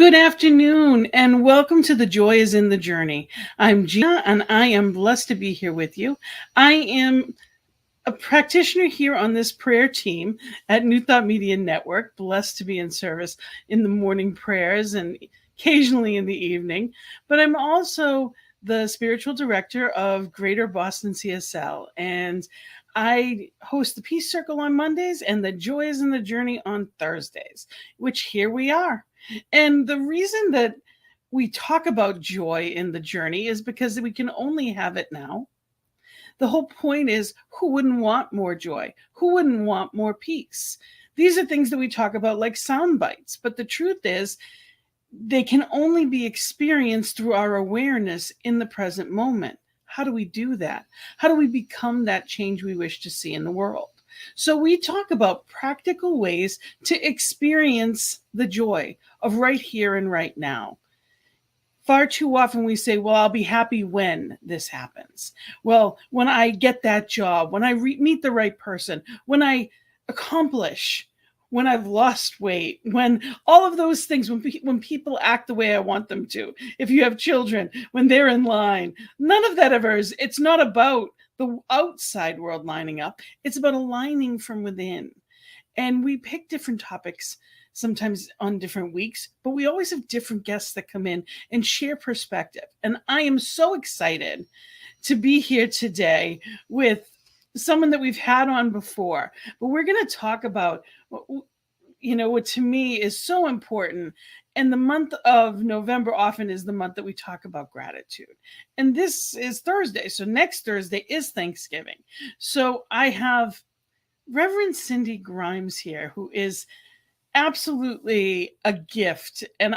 Good afternoon and welcome to The Joy is in the Journey. I'm Gina and I am blessed to be here with you. I am a practitioner here on this prayer team at New Thought Media Network, blessed to be in service in the morning prayers and occasionally in the evening. But I'm also the spiritual director of Greater Boston CSL, and I host the Peace Circle on Mondays and the Joy is in the Journey on Thursdays, which here we are. And the reason that we talk about joy in the journey is because we can only have it now. The whole point is, who wouldn't want more joy? Who wouldn't want more peace? These are things that we talk about like sound bites, but the truth is they can only be experienced through our awareness in the present moment. How do we do that? How do we become that change we wish to see in the world? So we talk about practical ways to experience the joy of right here and right now. Far too often we say, well, I'll be happy when this happens. Well, when I get that job, when I meet the right person, when I accomplish, when I've lost weight, when all of those things, when people act the way I want them to, if you have children, when they're in line, none of that ever is, it's not about the outside world lining up. It's about aligning from within. And we pick different topics sometimes on different weeks, but we always have different guests that come in and share perspective. And I am so excited to be here today with someone that we've had on before, but we're going to talk about, what to me is so important. And the month of November often is the month that we talk about gratitude. And this is Thursday. So next Thursday is Thanksgiving. So I have Rev Cindy Grimes here, who is absolutely a gift. And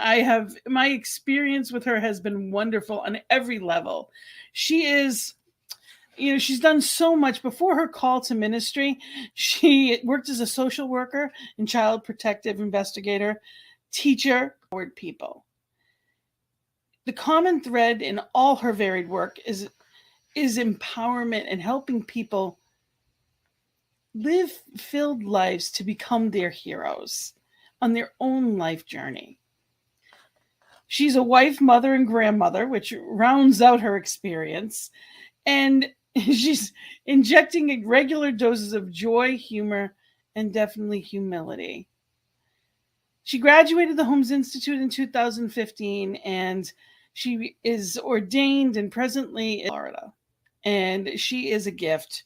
my experience with her has been wonderful on every level. She is, she's done so much. Before her call to ministry, she worked as a social worker and child protective investigator, teacher, empowered people. The common thread in all her varied work is empowerment and helping people live filled lives to become their heroes on their own life journey. She's a wife, mother, and grandmother, which rounds out her experience. And she's injecting regular doses of joy, humor, and definitely humility. She graduated the Holmes Institute in 2015, and she is ordained and presently in Florida. And she is a gift.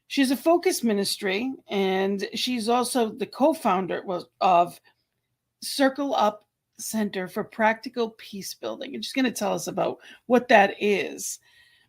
She's a focused ministry, and she's also the co-founder of Circle Up Center for Practical Peace Building. And she's going to tell us about what that is.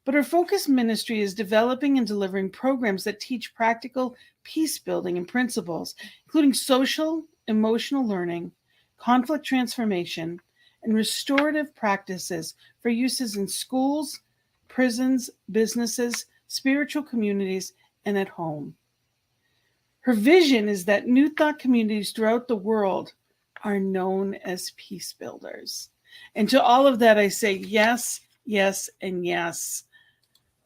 But her focused ministry is developing and delivering programs that teach practical peace building and principles, including social, emotional learning, conflict transformation, and restorative practices for uses in schools, prisons, businesses, spiritual communities, and at home. Her vision is that New Thought communities throughout the world are known as peace builders. And to all of that, I say yes, yes, and yes.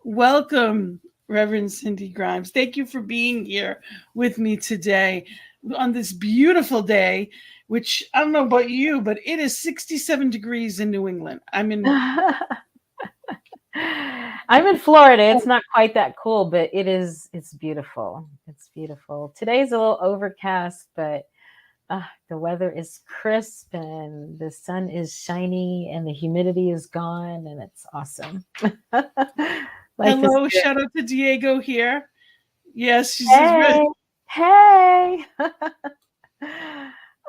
Welcome, Reverend Cindy Grimes. Thank you for being here with me today on this beautiful day, which I don't know about you, but it is 67 degrees in New England. I'm in Florida. It's not quite that cool, but it's beautiful. It's beautiful. Today's a little overcast, but the weather is crisp and the sun is shiny and the humidity is gone and it's awesome. Hello, shout out to Diego here. Yes, she's hey. Hey.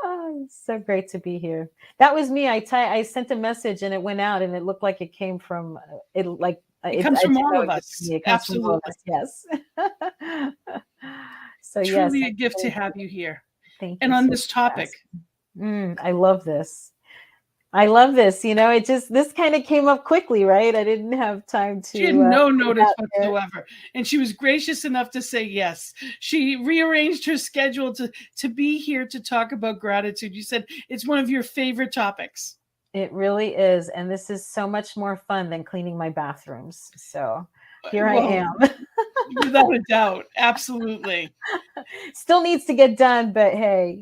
Oh, it's so great to be here. That was me. I sent a message and it went out and it looked like it came from it. Like it comes from all of us. It comes Absolutely. From all of us. Yes. So truly yes, a gift to have you here. Thank you. And on this topic, I love this. This kind of came up quickly, right? I didn't have time to. She had no notice whatsoever. And she was gracious enough to say yes. She rearranged her schedule to be here to talk about gratitude. You said it's one of your favorite topics. It really is. And this is so much more fun than cleaning my bathrooms. So here I Well, am. without a doubt, absolutely. Still needs to get done, but hey,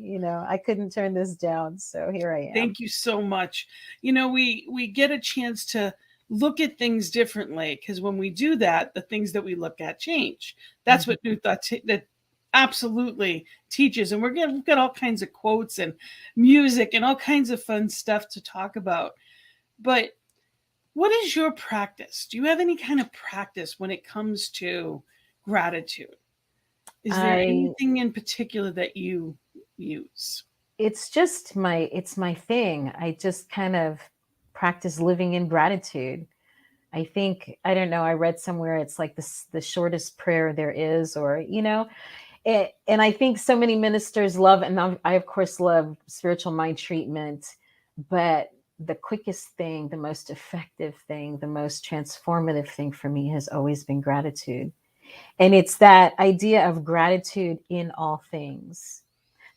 I couldn't turn this down. So here I am. Thank you so much. We get a chance to look at things differently, because when we do that, the things that we look at change. That's what New Thought that absolutely teaches. And we've got all kinds of quotes and music and all kinds of fun stuff to talk about. But what is your practice? Do you have any kind of practice when it comes to gratitude? Is there anything in particular that you use? It's my thing. I just kind of practice living in gratitude. I think, I don't know, I read somewhere it's like the shortest prayer there is, or, and I think so many ministers love, and I of course love spiritual mind treatment, but the quickest thing, the most effective thing, the most transformative thing for me has always been gratitude. And it's that idea of gratitude in all things,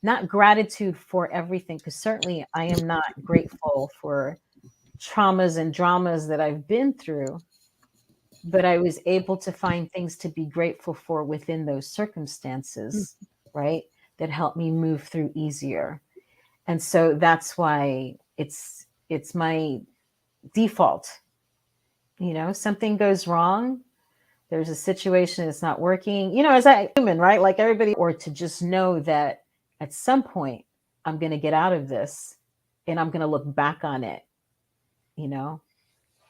not gratitude for everything, because certainly I am not grateful for traumas and dramas that I've been through, but I was able to find things to be grateful for within those circumstances, right? That helped me move through easier. And so that's why it's my default. Something goes wrong, there's a situation that's not working, as a human, right? Like everybody, or to just know that at some point I'm going to get out of this and I'm going to look back on it,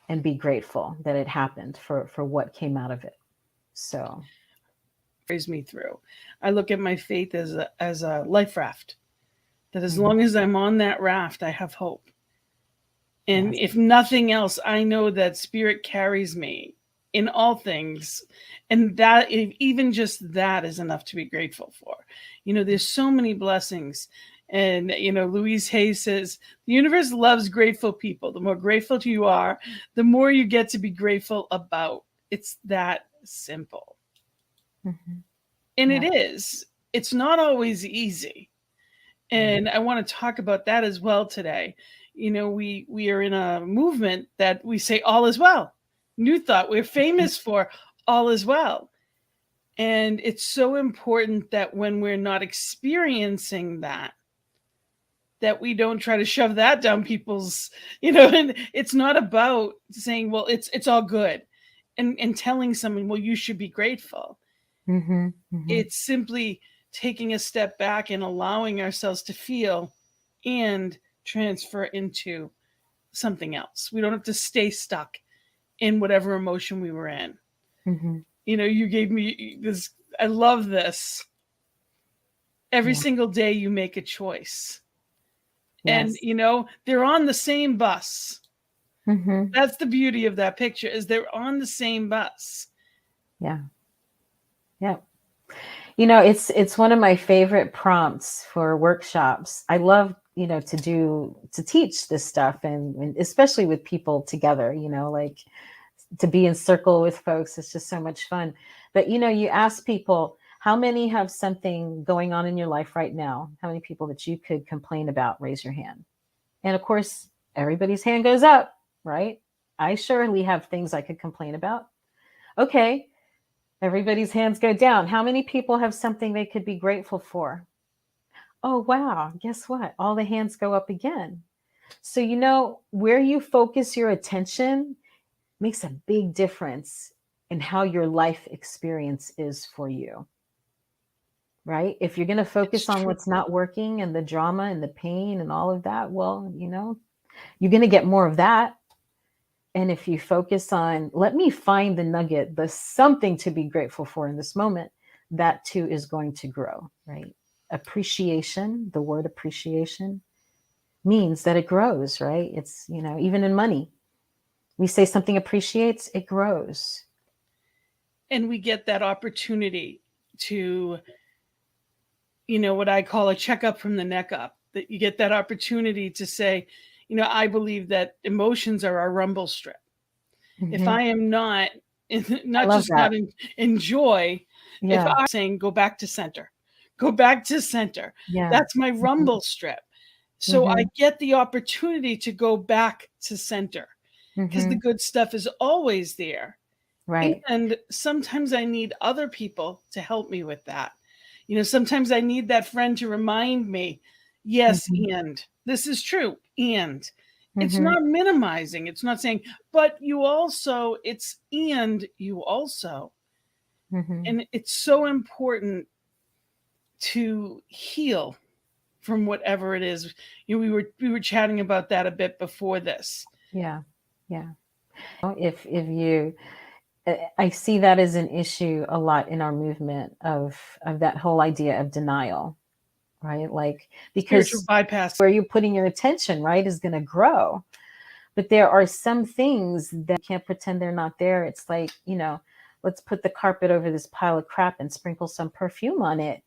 and be grateful that it happened for what came out of it. So Carries me through. I look at my faith as a life raft, that as long as I'm on that raft, I have hope. And yes. if nothing else, I know that Spirit carries me in all things. And that, even just that, is enough to be grateful for. There's so many blessings. And, Louise Hay says, the universe loves grateful people. The more grateful you are, the more you get to be grateful about. It's that simple. And Yeah. it is. It's not always easy. And I want to talk about that as well today. We are in a movement that we say all is well. New Thought, we're famous for all is well. And it's so important that when we're not experiencing that we don't try to shove that down people's, and it's not about saying, well, it's all good, and telling someone, well, you should be grateful. It's simply taking a step back and allowing ourselves to feel and transfer into something else. We don't have to stay stuck in whatever emotion we were in. You gave me this, I love this. Every single day you make a choice. Yes. And, they're on the same bus. That's the beauty of that picture, is they're on the same bus. Yeah. Yeah. It's one of my favorite prompts for workshops. I love, to teach this stuff, and especially with people together, like to be in circle with folks. It's just so much fun. But, you ask people, how many have something going on in your life right now? How many people that you could complain about? Raise your hand. And of course, everybody's hand goes up, right? I surely have things I could complain about. Okay. Everybody's hands go down. How many people have something they could be grateful for? Oh, wow. Guess what? All the hands go up again. So, where you focus your attention makes a big difference in how your life experience is for you. Right? If you're going to focus on what's not working and the drama and the pain and all of that, well, you're going to get more of that. And if you focus on, let me find the nugget, the something to be grateful for in this moment, that too is going to grow, right? Appreciation, the word appreciation means that it grows, right? It's, even in money, we say something appreciates, it grows. And we get that opportunity to, what I call a checkup from the neck up, that you get that opportunity to say, I believe that emotions are our rumble strip. If I am not in joy, if I'm saying go back to center, that's my rumble strip. So I get the opportunity to go back to center because the good stuff is always there. Right. And sometimes I need other people to help me with that. Sometimes I need that friend to remind me, yes, and this is true. And it's not minimizing. It's not saying, but you also, it's and you also. And it's so important to heal from whatever it is. We were chatting about that a bit before this. Yeah. Yeah. If you, I see that as an issue a lot in our movement of that whole idea of denial, right? Like, Spiritual because bypass. where you're putting your attention, right, is going to grow. But there are some things that you can't pretend they're not there. It's like, let's put the carpet over this pile of crap and sprinkle some perfume on it.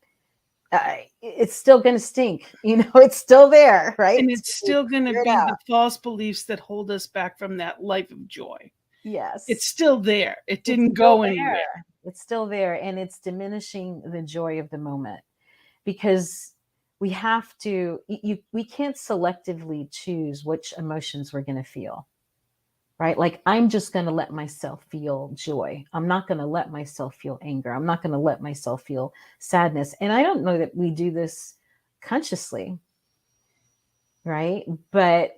It's still going to stink. It's still there, right? And it's still going to be the false beliefs that hold us back from that life of joy. Yes. It's still there. It didn't go anywhere. It's still there. And it's diminishing the joy of the moment, because we have to, we can't selectively choose which emotions we're going to feel, right? Like, I'm just going to let myself feel joy. I'm not going to let myself feel anger. I'm not going to let myself feel sadness. And I don't know that we do this consciously, right? But,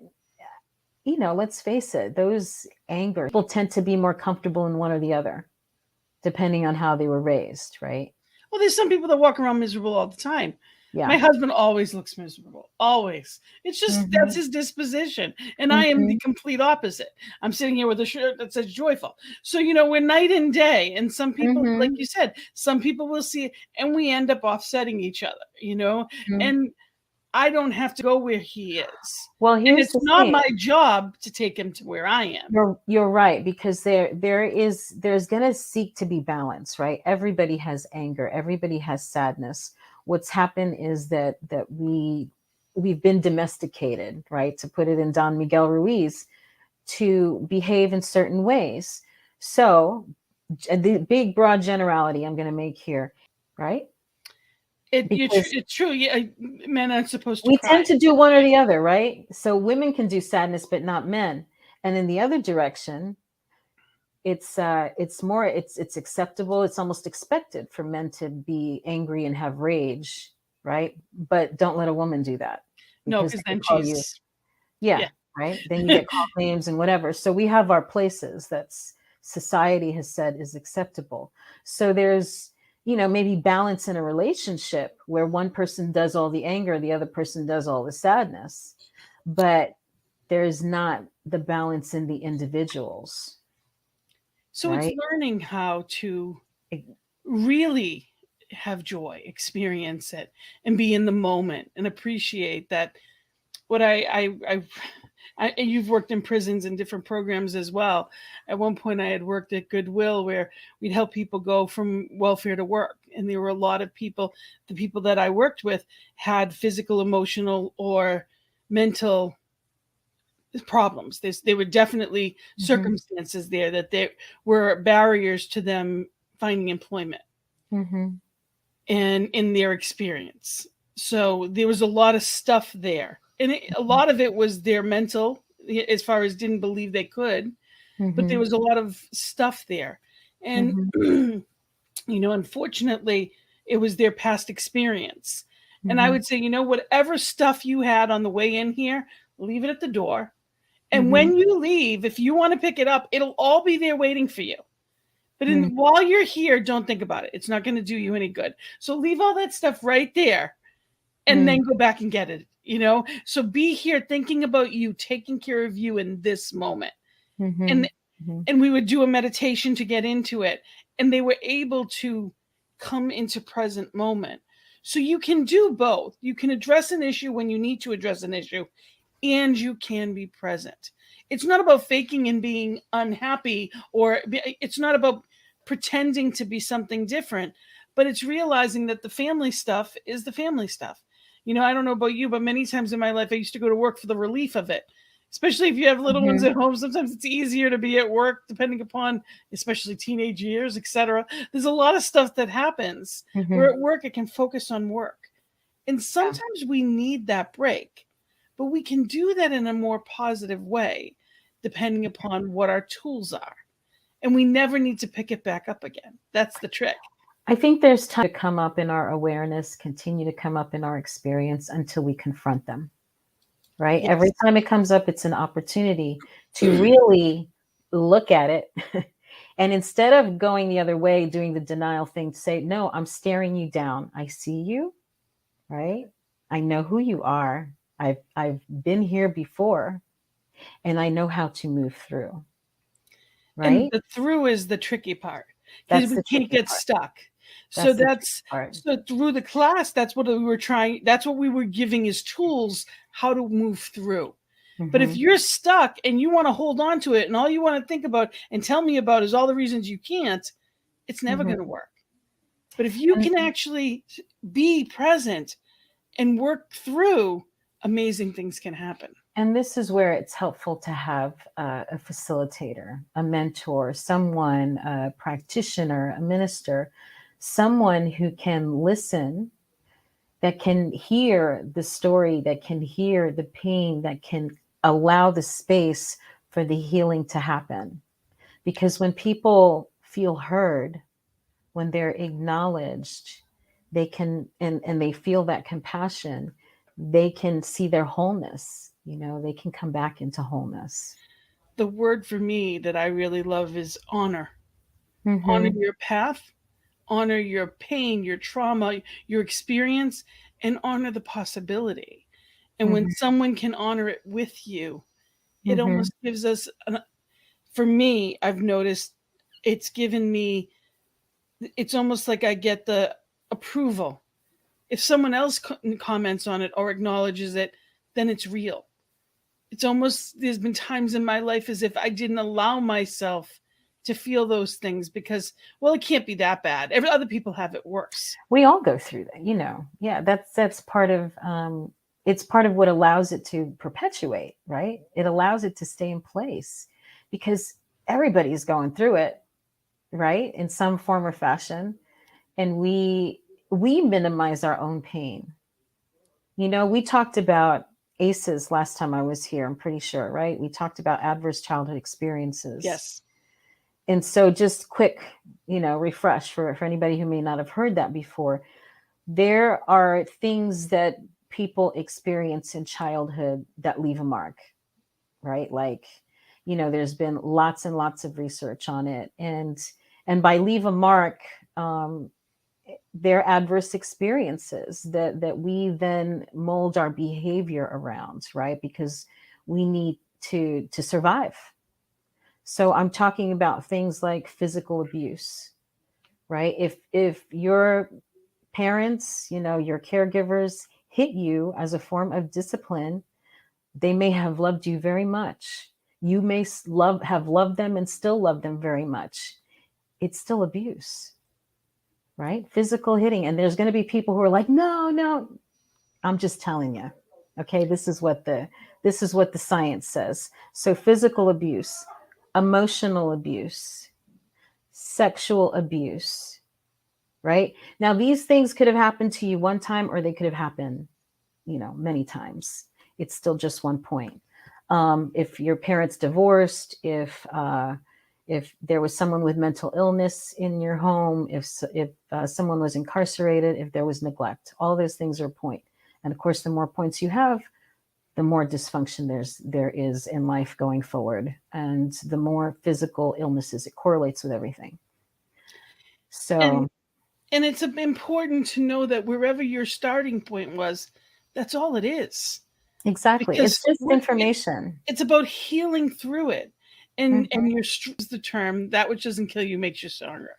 let's face it, those anger, people tend to be more comfortable in one or the other, depending on how they were raised, right? Well, there's some people that walk around miserable all the time. Yeah. My husband always looks miserable. Always. It's just that's his disposition. And I am the complete opposite. I'm sitting here with a shirt that says joyful. So, we're night and day. And some people, like you said, some people will see it and we end up offsetting each other, and I don't have to go where he is. Well, and it's not my job to take him to where I am. You're right, because there's going to seek to be balance, right? Everybody has anger. Everybody has sadness. What's happened is that we've been domesticated, right? To put it in Don Miguel Ruiz, to behave in certain ways. So the big broad generality I'm going to make here, right? It's true. Yeah, men aren't supposed to we cry. tend to do one or the other, right? So women can do sadness, but not men. And in the other direction, it's acceptable. It's almost expected for men to be angry and have rage, right? But don't let a woman do that. No, because then she's yeah, right. Then you get called names and whatever. So we have our places that's society has said is acceptable. So there's maybe balance in a relationship where one person does all the anger, the other person does all the sadness, but there's not the balance in the individuals. So right? It's learning how to really have joy, experience it, and be in the moment and appreciate that. What you've worked in prisons and different programs as well. At one point I had worked at Goodwill where we'd help people go from welfare to work. And there were a lot of people, the people that I worked with had physical, emotional, or mental problems. There were definitely circumstances there that there were barriers to them finding employment and in their experience. So there was a lot of stuff there. And a lot of it was their mental, as far as didn't believe they could, but there was a lot of stuff there. And, unfortunately, it was their past experience. And I would say, whatever stuff you had on the way in here, leave it at the door. And when you leave, if you want to pick it up, it'll all be there waiting for you. But while you're here, don't think about it. It's not going to do you any good. So leave all that stuff right there and then go back and get it. So be here thinking about you, taking care of you in this moment. And we would do a meditation to get into it. And they were able to come into present moment. So you can do both. You can address an issue when you need to address an issue, and you can be present. It's not about faking and being unhappy, or it's not about pretending to be something different, but it's realizing that the family stuff is the family stuff. I don't know about you, but many times in my life, I used to go to work for the relief of it. Especially if you have little ones at home, sometimes it's easier to be at work, depending upon, especially teenage years, etc. There's a lot of stuff that happens where at work, it can focus on work. And sometimes we need that break. but we can do that in a more positive way, depending upon what our tools are. And we never need to pick it back up again. That's the trick. I think there's time to come up in our awareness, continue to come up in our experience until we confront them, right? Yes. Every time it comes up, it's an opportunity to really look at it. And instead of going the other way, doing the denial thing, to say, no, I'm staring you down. I see you, right? I know who you are. I've been here before, and I know how to move through, right? And the through is the tricky part, because That's we the can't tricky get part. stuck. That's So the tricky part. so through the class, that's what we were trying. That's what we were giving as tools, how to move through. But if Mhm. you're stuck and you want to hold on to it, and all you want to think about and tell me about is all the reasons you can't, it's never Mhm. going to work. But if you And can actually be present and work through, amazing things can happen. And this is where it's helpful to have a facilitator, a mentor, someone, a practitioner, a minister, someone who can listen, that can hear the story, that can hear the pain, that can allow the space for the healing to happen. Because when people feel heard, when they're acknowledged, they can, and they feel that compassion, they can see their wholeness. They can come back into wholeness. The word for me that I really love is honor. Honor Mm-hmm. your path, honor your pain, your trauma, your experience, and honor the possibility. And when Mm-hmm. someone can honor it with you, it Mm-hmm. almost gives us, for me, I've noticed it's given me, it's almost like I get the approval. If someone else comments on it or acknowledges it, then it's real. It's almost, there's been times in my life as if I didn't allow myself to feel those things because, well, it can't be that bad. Other people have it worse. We all go through that. Yeah, that's part of it's part of what allows it to perpetuate, right? It allows it to stay in place because everybody's going through it, right? In some form or fashion. And we minimize our own pain. We talked about ACEs last time I was here, I'm pretty sure, right? We talked about adverse childhood experiences. Yes. And so just quick, refresh for anybody who may not have heard that before. There are things that people experience in childhood that leave a mark, right? Like, there's been lots and lots of research on it. And by leave a mark, they're adverse experiences that we then mold our behavior around, right? Because we need to survive. So I'm talking about things like physical abuse, right? If your parents, your caregivers hit you as a form of discipline, they may have loved you very much. You may have loved them and still love them very much. It's still abuse, right? Physical hitting. And there's going to be people who are like, no, I'm just telling you. Okay, this is what the science says. So physical abuse, emotional abuse, sexual abuse, right? Now, these things could have happened to you one time or they could have happened, many times. It's still just one point. If your parents divorced, if there was someone with mental illness in your home, if someone was incarcerated, if there was neglect, all those things are a point. And of course, the more points you have, the more dysfunction there is in life going forward, and the more physical illnesses. It correlates with everything. So, And it's important to know that wherever your starting point was, that's all it is. exactly, Because it's just information. it's about healing through it. And Mm-hmm. your is the term, that which doesn't kill you makes you stronger.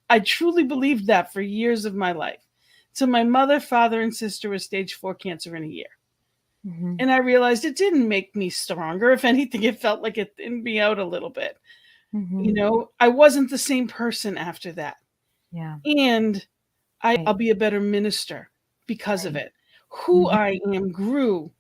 I truly believed that for years of my life. So my mother, father, and sister was stage 4 cancer in a year. Mm-hmm. And I realized it didn't make me stronger. If anything, it felt like it thinned me out a little bit. Mm-hmm. I wasn't the same person after that. Yeah. And Right. I'll be a better minister because of Right. it. Who Mm-hmm. I am grew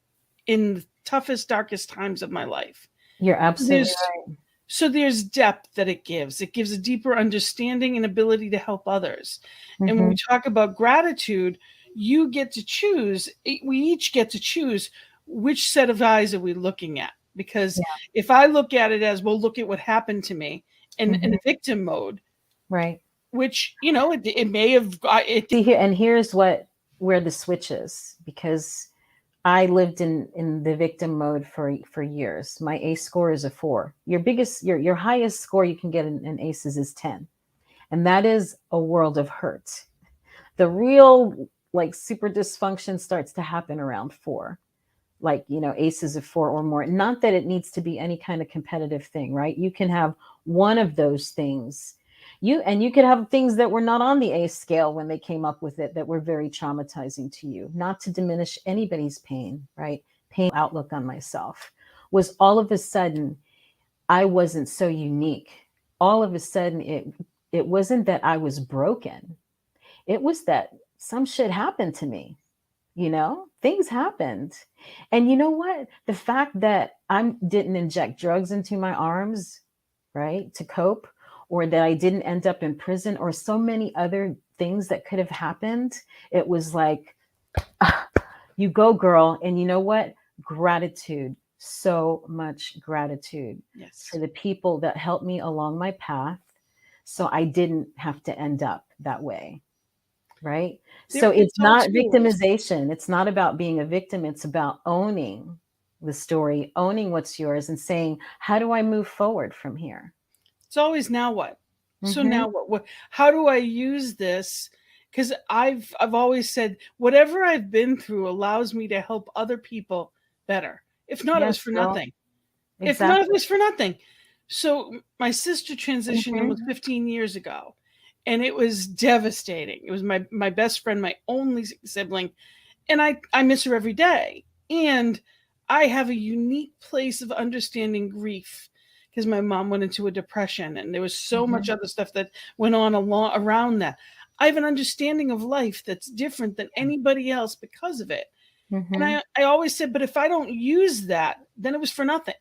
in the toughest, darkest times of my life. You're absolutely right. So there's depth that it gives. It gives a deeper understanding and ability to help others. And when Mm-hmm. we talk about gratitude, you get to choose. We each get to choose which set of eyes are we looking at? Because Yeah. if I look at it as, well, look at what happened to me in a victim mode, Right. which, it may have, See here, and here's where the switch is, because I lived in the victim mode for years. My ACE score is a 4. Your highest score you can get in ACEs is 10, and that is a world of hurt. The real like super dysfunction starts to happen around 4. Like, ACEs of 4 or more. Not that it needs to be any kind of competitive thing, right? You can have one of those things. You could have things that were not on the ACE scale when they came up with it that were very traumatizing to you. Not to diminish anybody's pain, right? Pain outlook on myself was all of a sudden I wasn't so unique. All of a sudden it wasn't that I was broken. It was that some shit happened to me. Things happened. And you know what? The fact that I didn't inject drugs into my arms, right, to cope, or that I didn't end up in prison, or so many other things that could have happened, it was like, you go, girl. And you know what? Gratitude. So much gratitude for the people that helped me along my path, so I didn't have to end up that way. Right. So it's not victimization. It's not about being a victim. It's about owning the story, owning what's yours, and saying, how do I move forward from here? It's always now what? So now what? How do I use this? Because I've always said, whatever I've been through allows me to help other people better. If not, it was for nothing. Exactly. If not, it was for nothing. So my sister transitioned almost 15 years ago, and it was devastating. It was my best friend, my only sibling, and I miss her every day. And I have a unique place of understanding grief, because my mom went into a depression, and there was so much other stuff that went on around that. I have an understanding of life that's different than anybody else because of it. And I always said, but if I don't use that, then it was for nothing.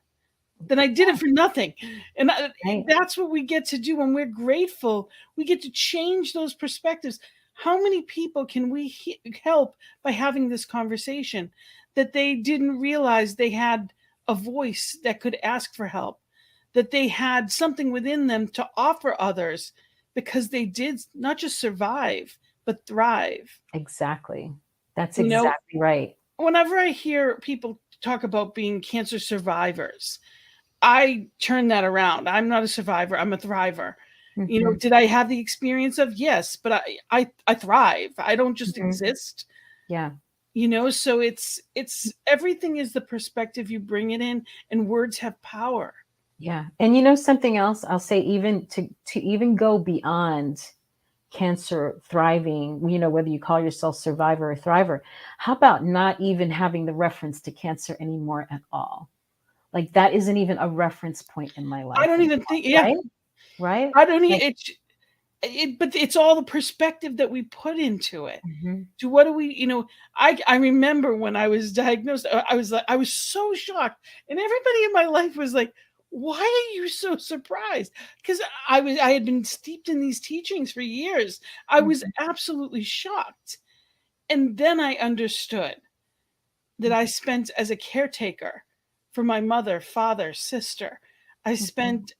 Then I did it for nothing. And that's what we get to do when we're grateful. We get to change those perspectives. How many people can we help by having this conversation, that they didn't realize they had a voice that could ask for help, that they had something within them to offer others, because they did not just survive, but thrive. Exactly. That's exactly right. Whenever I hear people talk about being cancer survivors, I turn that around. I'm not a survivor. I'm a thriver. Did I have the experience of? Yes, but I thrive. I don't just exist. Yeah. So it's everything is the perspective you bring it in, and words have power. Yeah. And something else I'll say, even to even go beyond cancer thriving, whether you call yourself survivor or thriver, how about not even having the reference to cancer anymore at all? Like, that isn't even a reference point in my life. I don't even think, yeah. Right? I don't even, but it's all the perspective that we put into it. To what do we, I remember when I was diagnosed, I was so shocked, and everybody in my life was like, why are you so surprised? Because I had been steeped in these teachings for years. I was absolutely shocked. And then I understood that I spent as a caretaker for my mother, father, sister. I spent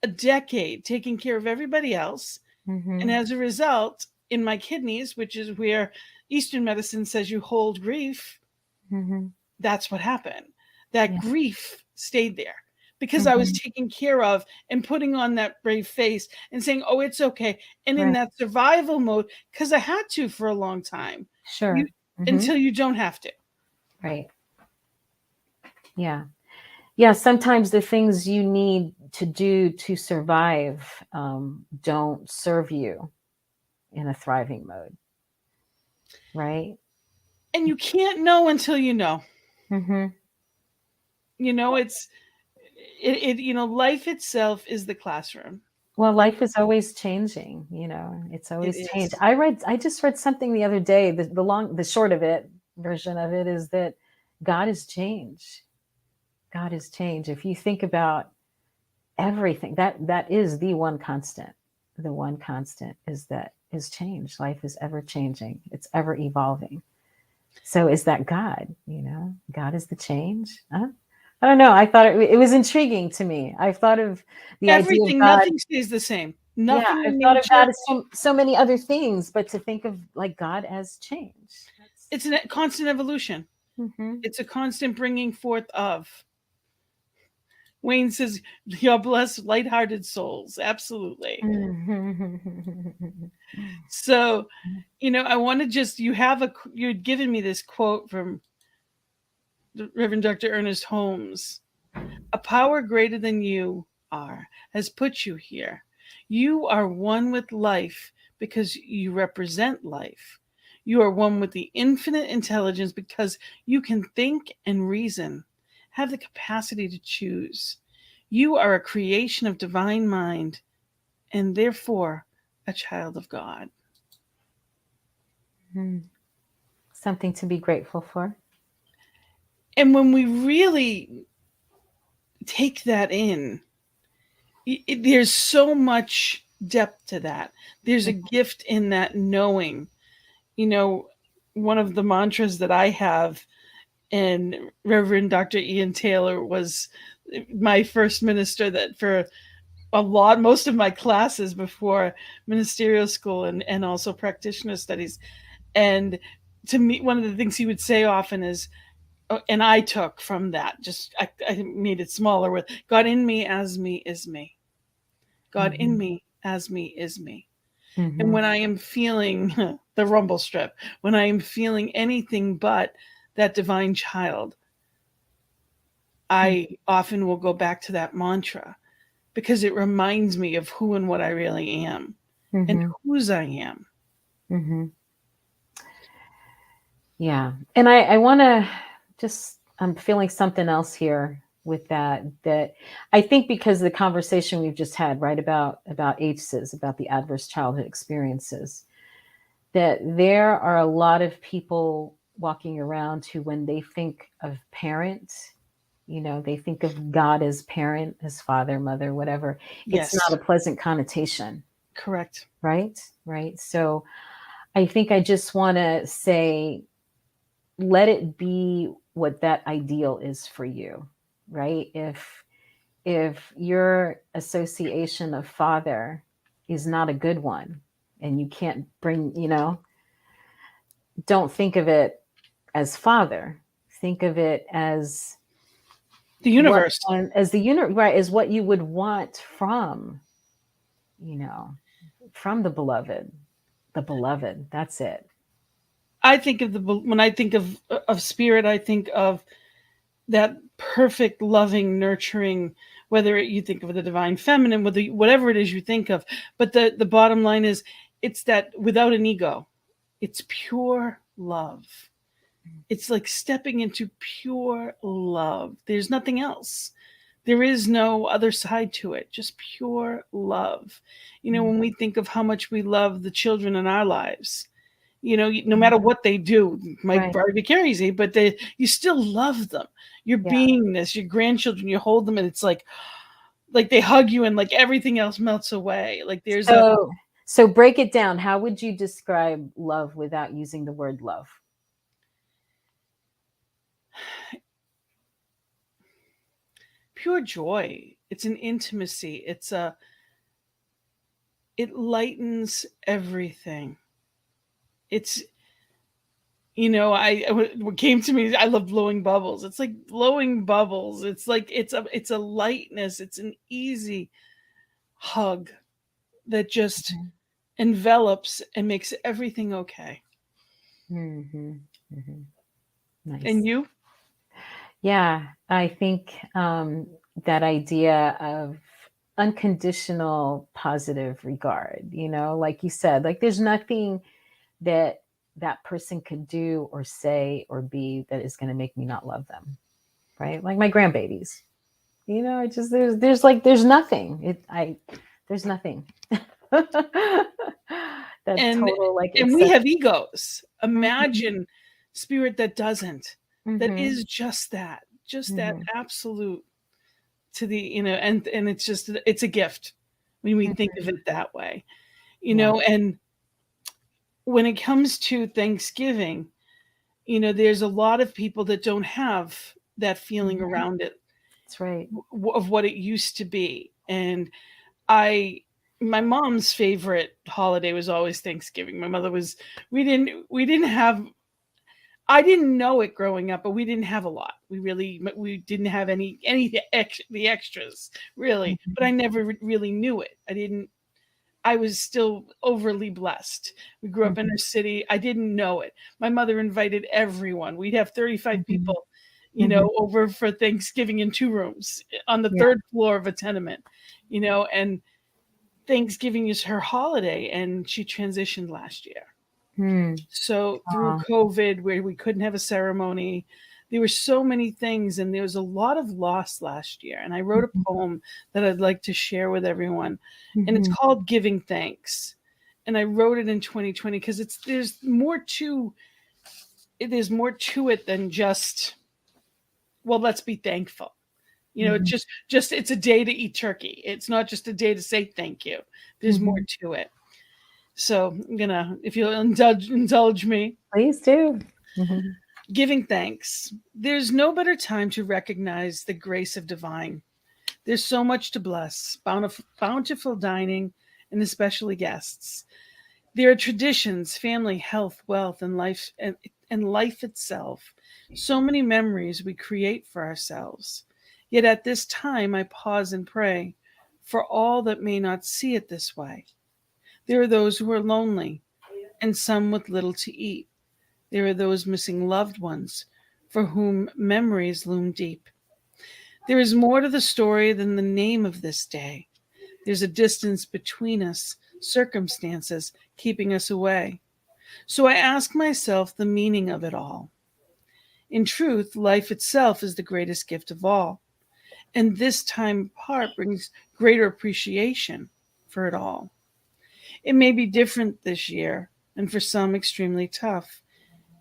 a decade taking care of everybody else. And as a result, in my kidneys, which is where Eastern medicine says you hold grief, that's what happened. That grief stayed there because I was taken care of and putting on that brave face and saying, oh, it's okay. And in that survival mode, because I had to for a long time. Sure. Until you don't have to. Right. Yeah. Yeah. Sometimes the things you need to do to survive don't serve you in a thriving mode. Right. And you can't know until you know. Life itself is the classroom. Well, life is always changing, it's always changed. I just read something the other day, the short of it, version of it is that God has changed. God has changed. If you think about everything, that is the one constant. The one constant is change. Life is ever changing. It's ever evolving. So is that God? God is the change. Huh? I don't know. I thought it was intriguing to me. I thought of the idea of Everything, God. nothing stays the same. Yeah, Nothing I in thought of nature. God as so many other things, but to think of like God as change. It's a constant evolution. Mm-hmm. It's a constant bringing forth of. Wayne says, "You're blessed, lighthearted souls." Absolutely. So, I want to just, you'd given me this quote from the Reverend Dr. Ernest Holmes. A power greater than you has put you here. You are one with life because you represent life. You are one with the infinite intelligence because you can think and reason, have the capacity to choose. You are a creation of divine mind and therefore a child of God. Something to be grateful for. And when we really take that in, there's so much depth to that. There's a gift in that knowing. One of the mantras that I have, and Reverend Dr. Ian Taylor was my first minister that for most of my classes before ministerial school and also practitioner studies. And to me, one of the things he would say often is, and I took from that, just I made it smaller with God in me, as me, is me. God in me, as me, is me. And when I am feeling the rumble strip, when I am feeling anything but that divine child, I often will go back to that mantra because it reminds me of who and what I really am and whose I am. Yeah. And I want to I'm feeling something else here with that I think because the conversation we've just had, right, about ACEs, about the adverse childhood experiences, that there are a lot of people walking around who, when they think of parent, they think of God as parent, as father, mother, whatever. It's Yes, not a pleasant connotation. correct. Right. So I think I just want to say, let it be what that ideal is for you, right? If your association of father is not a good one and you can't bring, don't think of it as father. Think of it as The universe. as the unit, right, is what you would want from the beloved. The beloved, that's it. I think of when I think of spirit, I think of that perfect, loving, nurturing. Whether you think of the divine feminine, whatever it is you think of, but the bottom line is, it's that without an ego, it's pure love. It's like stepping into pure love. There's nothing else. There is no other side to it, just pure love. When we think of how much we love the children in our lives, no matter what they do, might Right. be crazy, but you still love them. Your beingness, your grandchildren, you hold them, and it's like they hug you, and like everything else melts away. Like there's So break it down. How would you describe love without using the word love? pure joy. It's an intimacy. It lightens everything. It's what came to me, I love blowing bubbles. It's like blowing bubbles. It's like it's a lightness. It's an easy hug that just envelops and makes everything okay. Nice. And you? Yeah, I think that idea of unconditional positive regard, like you said, like there's nothing that person could do or say or be that is going to make me not love them. Right? Like my grandbabies. I just there's nothing. There's nothing. That and total like and we have egos. Imagine spirit that doesn't, that is just that absolute to the and it's a gift when we think of it that way. And when it comes to Thanksgiving, there's a lot of people that don't have that feeling Mhm. around it That's right. of what it used to be. And I my mom's favorite holiday was always Thanksgiving. My mother was we didn't have I didn't know it growing up, but we didn't have a lot. We didn't have any the extras really, but I Mhm. never really knew it. I was still overly blessed. We grew up in Mhm. a city. I didn't know it. My mother invited everyone. We'd have 35 Mhm. people, Mhm. over for Thanksgiving in two rooms on the Yeah. third floor of a tenement, and Thanksgiving is her holiday, and she transitioned last year. Hmm. So through Aw. COVID, where we couldn't have a ceremony, there were so many things, and there was a lot of loss last year. And I wrote a Mhm. poem that I'd like to share with everyone, and it's Mhm. called "Giving Thanks." And I wrote it in 2020 because there's more to it than just, well, let's be thankful. It's Mhm. just it's a day to eat turkey. It's not just a day to say thank you. There's more Mhm. to it. So I'm gonna, if you'll indulge me, Please do. Mhm. giving thanks. There's no better time to recognize the grace of divine. There's so much to bless, bountiful dining, and especially guests. There are traditions, family, health, wealth, and life itself. So many memories we create for ourselves. Yet at this time, I pause and pray for all that may not see it this way. There are those who are lonely, and some with little to eat. There are those missing loved ones for whom memories loom deep. There is more to the story than the name of this day. There's a distance between us, circumstances keeping us away. So I ask myself the meaning of it all. In truth, life itself is the greatest gift of all. And this time apart brings greater appreciation for it all. It may be different this year, and for some extremely tough.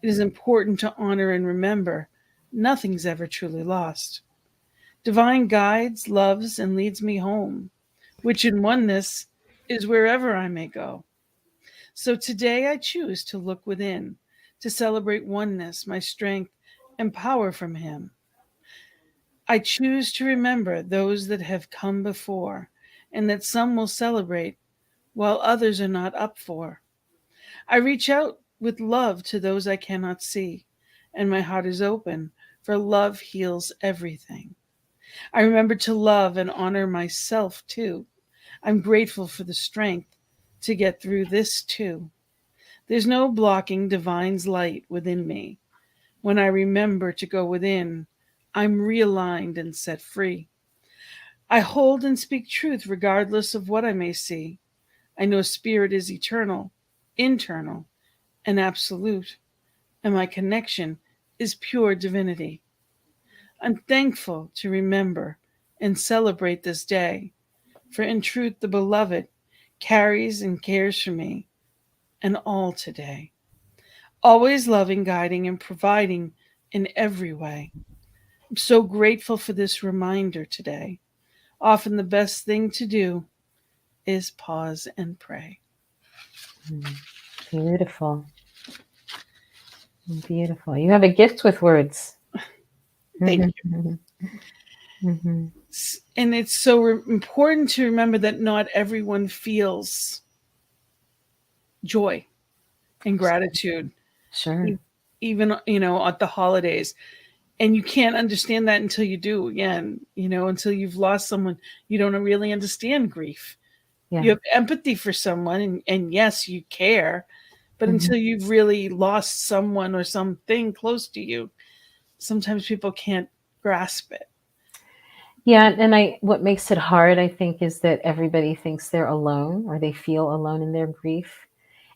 It is important to honor and remember nothing's ever truly lost. Divine guides, loves, and leads me home, which in oneness is wherever I may go. So today I choose to look within, to celebrate oneness, my strength, and power from Him. I choose to remember those that have come before, and that some will celebrate while others are not up for. I reach out with love to those I cannot see, and my heart is open, for love heals everything. I remember to love and honor myself too. I'm grateful for the strength to get through this too. There's no blocking divine's light within me. When I remember to go within, I'm realigned and set free. I hold and speak truth regardless of what I may see. I know spirit is eternal, internal, and absolute, and my connection is pure divinity. I'm thankful to remember and celebrate this day, for in truth the beloved carries and cares for me and all today, always loving, guiding, and providing in every way. I'm so grateful for this reminder today. Often the best thing to do is pause and pray. Mm. Beautiful. Beautiful. You have a gift with words. Thank Mhm. you. Mhm. Mhm. And it's so important to remember that not everyone feels joy and gratitude, Sure. even at the holidays. And you can't understand that until you do. Again, until you've lost someone, you don't really understand grief. You Yeah. have empathy for someone, and yes, you care, but Mhm. until you've really lost someone or something close to you, sometimes people can't grasp it. Yeah, and what makes it hard, I think, is that everybody thinks they're alone or they feel alone in their grief.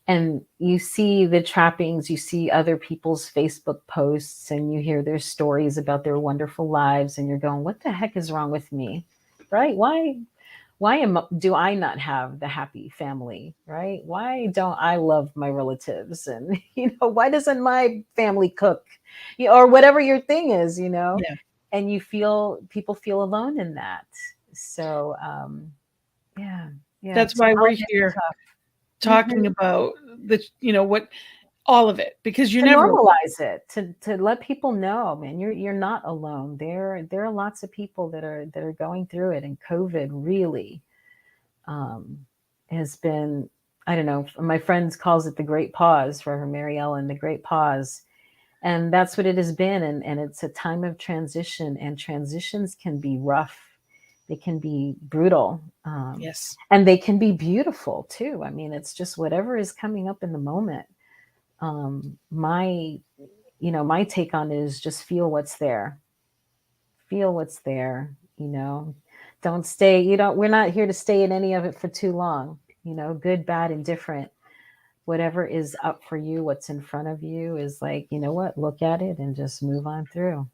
And you see the trappings, you see other people's Facebook posts, and you hear their stories about their wonderful lives, and you're going, "What the heck is wrong with me?" Right? Do I not have the happy family, right? Why don't I love my relatives? And why doesn't my family cook? Or whatever your thing is, Yeah, and people feel alone in that. So yeah, yeah. that's So why we're holidays here are tough. talking Mhm. about what. all of it, because you're To never normalize it, to let people know, man, you're not alone. There are lots of people that are going through it, and COVID really has been, I don't know, my friend calls it the great pause, for her, Mary Ellen, the great pause. And that's what it has been. And it's a time of transition, and transitions can be rough. They can be brutal. Yes. And they can be beautiful too. I mean, it's just whatever is coming up in the moment. My my take on it is just feel what's there. Feel what's there, Don't stay, we're not here to stay in any of it for too long, good, bad, indifferent. Whatever is up for you, what's in front of you is like, you know what, look at it and just move on through,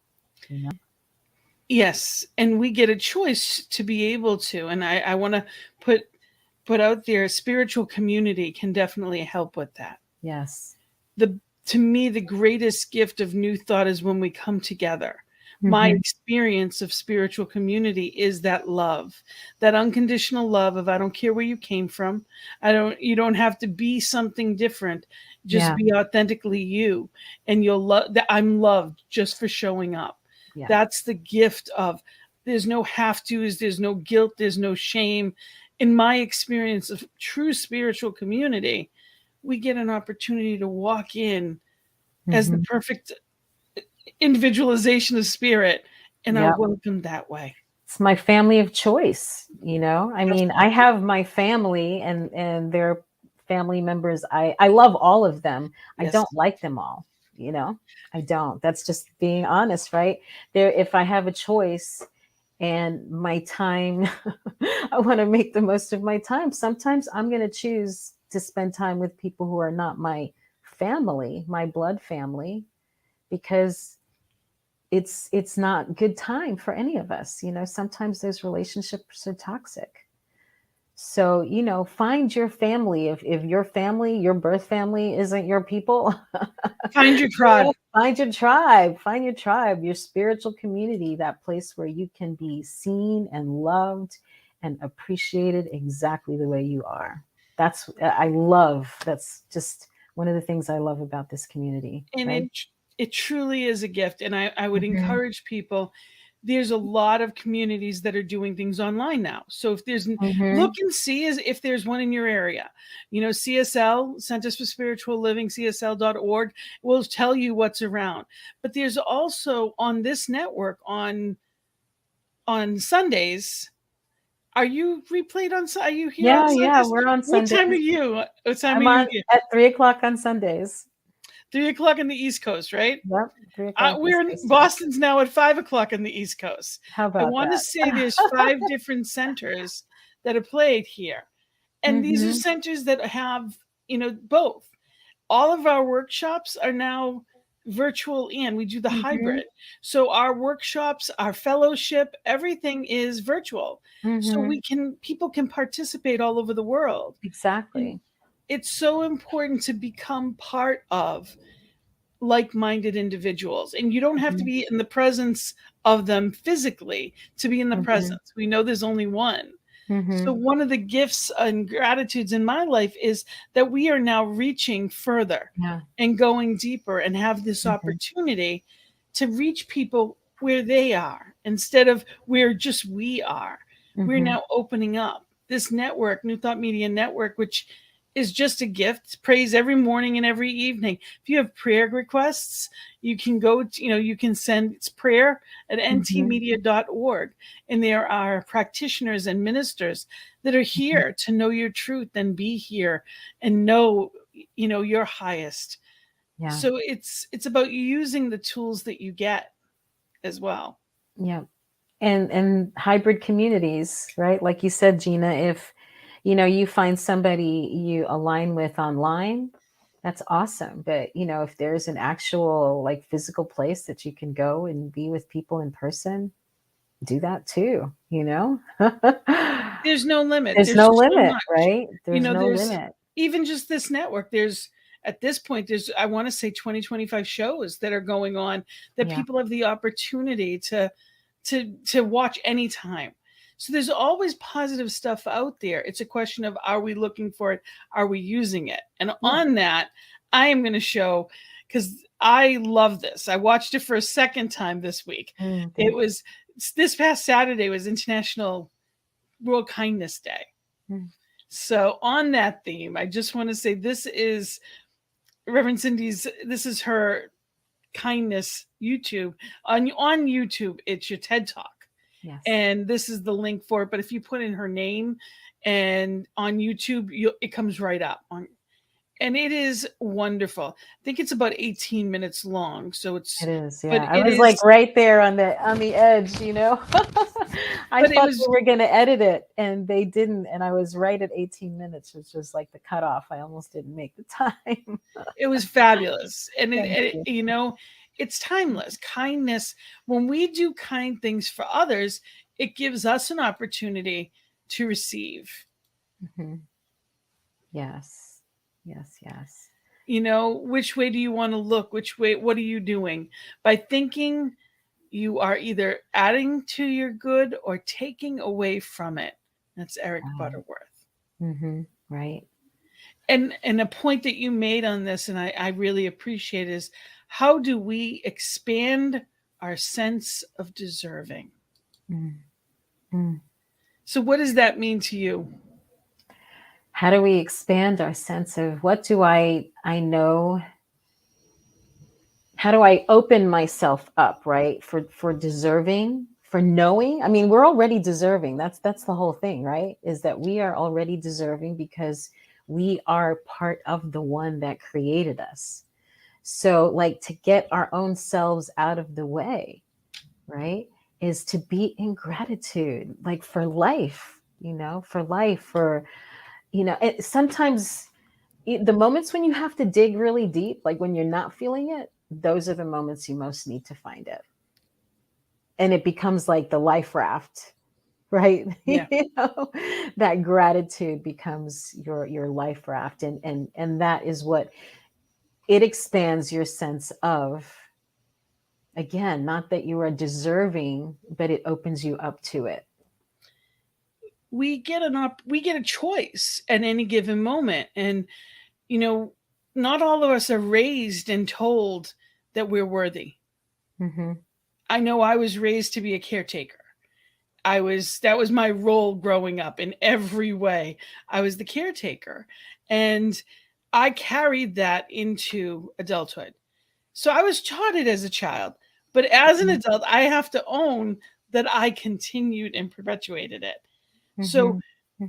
Yes. And we get a choice to be able to. And I want to put out there, spiritual community can definitely help with that. Yes. To me, the greatest gift of New Thought is when we come together. My experience of spiritual community is that love, that unconditional love of, I don't care where you came from. You don't have to be something different. Just be authentically you. And you'll love that. I'm loved just for showing up. Yeah. That's the gift of, there's no have to's, there's no guilt, there's no shame. In my experience of true spiritual community, we get an opportunity to walk in as the perfect individualization of spirit, and are welcomed that way. It's my family of choice, I mean, I have my family, and their family members. I love all of them. Yes. I don't like them all, I don't. That's just being honest, right? If I have a choice and my time, I want to make the most of my time. Sometimes I'm going to choose to spend time with people who are not my family, my blood family, because it's not good time for any of us. Sometimes those relationships are toxic. So, find your family. If your family, your birth family, isn't your people, find your tribe. Find your tribe. Find your tribe, your spiritual community, that place where you can be seen and loved and appreciated exactly the way you are. That's just one of the things I love about this community. And right? it truly is a gift. And I would encourage people, there's a lot of communities that are doing things online now. So if there's, look and see if there's one in your area. CSL, Centers for Spiritual Living, csl.org, will tell you what's around. But there's also on this network on Sundays. Are you replayed on? Are you here? Yeah, on Sundays? Yeah, we're on Sundays. What time are you? What time I'm are on you? At 3:00 on Sundays. 3:00 on the East Coast, right? Yep. 3:00. We're in Boston's now at 5:00 on the East Coast. How about I want to say there's 5 different centers that are played here. And these are centers that have, both. All of our workshops are now virtual, and we do the hybrid. So our workshops, our fellowship, everything is virtual. So people can participate all over the world. Exactly. And it's so important to become part of like-minded individuals, and you don't have to be in the presence of them physically to be in the presence. We know there's only one. So one of the gifts and gratitudes in my life is that we are now reaching further and going deeper, and have this opportunity to reach people where they are instead of where just we are. We're now opening up this network, New Thought Media Network, which is just a gift. Praise every morning and every evening. If you have prayer requests, you can go to, you can send, it's prayer at ntmedia.org. And there are practitioners and ministers that are here to know your truth and be here and know, your highest. Yeah. So it's about using the tools that you get as well. Yeah. And hybrid communities, right? Like you said, Gina, if you find somebody you align with online, that's awesome. But, if there's an actual physical place that you can go and be with people in person, do that too, There's no limit. There's no limit, right? There's no limit. Even just this network, at this point, I want to say 20, 25 shows that are going on that people have the opportunity to watch anytime. So there's always positive stuff out there. It's a question of, are we looking for it? Are we using it? And on that, I am going to show, because I love this. I watched it for a second time this week. It was this past Saturday was International World Kindness Day. So on that theme, I just want to say this is Reverend Cindy's. This is her kindness YouTube on YouTube. It's your TED Talk. Yes. And this is the link for it. But if you put in her name and on YouTube, it comes right up. And it is wonderful. I think it's about 18 minutes long. So it is. Yeah. But I was like right there on the edge, you know. I thought they were going to edit it and they didn't. And I was right at 18 minutes, which was like the cutoff. I almost didn't make the time. It was fabulous. And you know, it's timeless. Kindness, when we do kind things for others, it gives us an opportunity to receive. Yes. Yes, yes. You know, which way do you want to look? Which way, what are you doing? By thinking, you are either adding to your good or taking away from it. That's Eric Butterworth. Right. And a point that you made on this, and I really appreciate, is how do we expand our sense of deserving? So what does that mean to you? How do we expand our sense of what do I know? How do I open myself up, right? For deserving, for knowing. I mean, we're already deserving. That's the whole thing, right? Is that we are already deserving because we are part of the one that created us. So like to get our own selves out of the way, right? Is to be in gratitude, like for life, you know, you know, sometimes the moments when you have to dig really deep, like when you're not feeling it, those are the moments you most need to find it. And it becomes like the life raft, right? Yeah. You know, that gratitude becomes your life raft. And that is what it expands your sense of, again, not that you are deserving, but it opens you up to it. We get a choice at any given moment. And, you know, not all of us are raised and told that we're worthy. I know I was raised to be a caretaker. That was my role growing up in every way. I was the caretaker. And I carried that into adulthood. So I was taught it as a child. But as an adult, I have to own that I continued and perpetuated it. So,